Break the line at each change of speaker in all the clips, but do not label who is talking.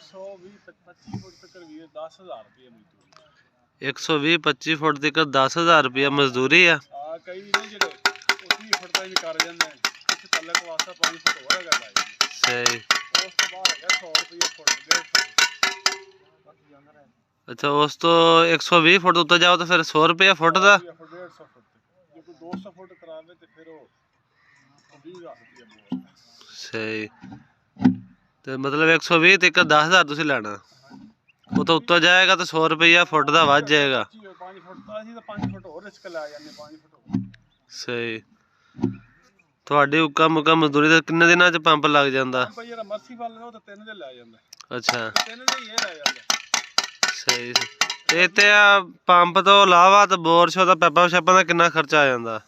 120-25 foot तक 10,000 रुपया मजदूरी है। सही। अच्छा उस तो 120 फुट उत्ते जाओ तो फिर 100 रुपया फुट का। सही। तो मतलब 120 तक 10,000 तुसी लेना, वो तो उत्ते जाएगा तो 100 रुपया फुट का वध जाएगा। सही। ਤੁਹਾਡੀ ਉੱਕਾ ਮੁੱਕਾ ਮਜ਼ਦੂਰੀ ਦਾ ਕਿੰਨੇ ਦਿਨਾਂ ਚ ਪੰਪ ਲੱਗ ਜਾਂਦਾ? ਅੱਛਾ ਸਹੀ। ਤੇ ਤੇ ਆ ਪੰਪ ਤੋਂ ਇਲਾਵਾ ਤੇ ਬੋਰ ਸ਼ੋ ਦਾ ਪੈਪਾ ਸ਼ੈਪਾਂ ਦਾ ਕਿੰਨਾ ਖਰਚਾ ਆ ਜਾਂਦਾ?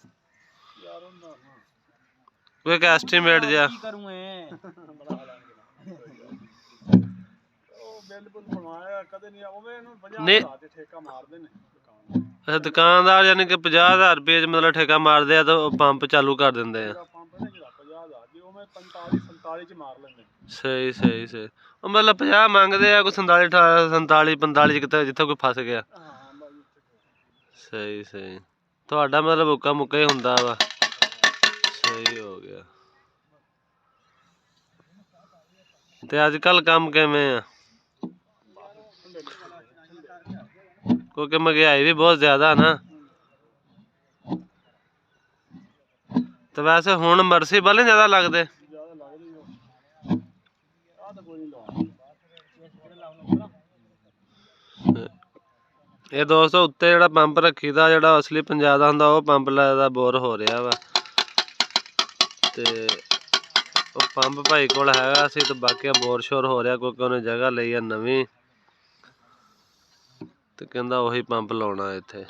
ਕੋਈ ਇੱਕ ਐਸਟੀਮੇਟ ਜਿਹਾ। ਨਹੀਂ ਅੱਛਾ ਦੁਕਾਨਦਾਰ ਯਾਨੀ ਕਿ 50,000 रुपये च मतलब ठेका मारते तो पंप चालू कर देंगे। सही सही सही। मतलब 50 मंगते हैं, कोई 47 कितने जिथे कोई फस गया। सही सही। ਤੁਹਾਡਾ मतलब ਉੱਕਾ ਮੁੱਕਾ ही ਹੁੰਦਾ ਵਾ। सही हो गया। ਤੇ ਅੱਜ ਕੱਲ ਕੰਮ ਕਿਵੇਂ ਆ? क्योंकि महंगाई भी बहुत ज्यादा ना। तो वैसे हुण मर्सीबल नहीं ज्यादा लगते? ये दोस्तों उत्ते जिहड़ा पंप रखी दा जिहड़ा असली पंजाब दा हुंदा ओह पंप लगदा बोर हो रहा वा। ते ओह पंप भाई कोल हैगा सी ते बाकी बोर शोर हो रहा क्योंकि उन्हें जगह लई है नवीं ते कहंदा ओही पंप लाउणा इत्थे।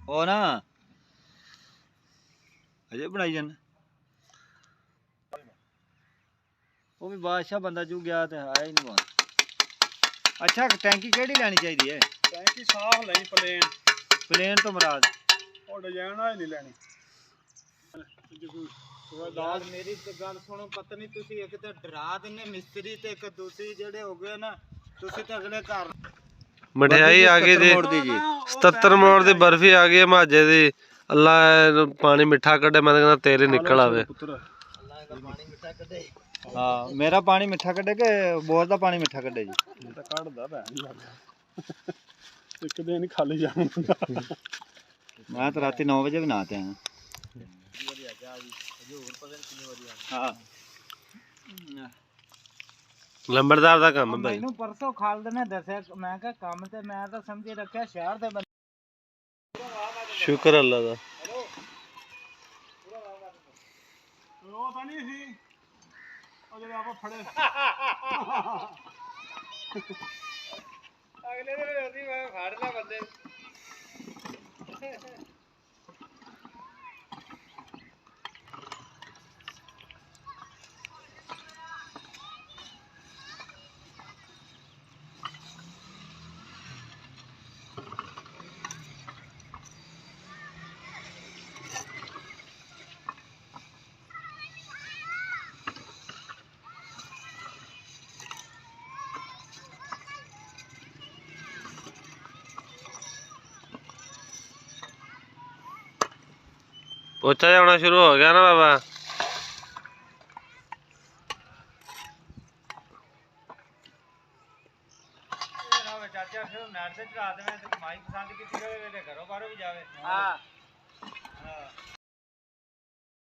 ओ ना अजे बनाई जाना वो भी बादशाह बंदा चू गया तो आया ही नहीं बात। अच्छा टैंकी केड़ी लेनी चाहिए?
टैंकी साफ लेनी प्लेन।
प्लेन तो मुराद
और डिजाइन वाली नहीं लेनी।
यार मेरी तो गल सुनो पता नहीं तुसी एक तो डरा देने मिस्त्री ते एक दूसरी जेड़े हो गए ना तुसी तो अगले घर
मठियाई आ गई जी 77 मोड़ दी बर्फी आ गई है माजे दी। अल्लाह पानी मिठा कड्डे, मैं कहना तेल ही निकल आवे।
हाँ मेरा पानी मिठा कड्डे के बोर दा पानी मिठा कड्डे जी?
एक दिन खाली जाऊंगा।
मैं तो रात 9 बजे भी नहाते हैं। हाँ
लंबरदार दा काम है भाई।
मैनू परसों खालद ने दस्या मैं कहा काम ते मैं तो समझी रखा शहर दे बंदे।
शुक्र अल्लाह दा।
ਉਹ ਤਾਂ ਨਹੀਂ ਸੀ ਉਹ ਜਿਹੜੇ ਆਪਾਂ ਫੜੇ
ਅਗਲੇ ਦਿਨ ਅਸੀਂ ਮੈਂ ਫੜ ਲਿਆ ਬੰਦੇ।
पोचा जाना शुरू हो गया ना बाबा।
चाचा फिर नेट से चढ़ा देवे तो कमाई पसंद की घरों बाहरों भी जावे। हाँ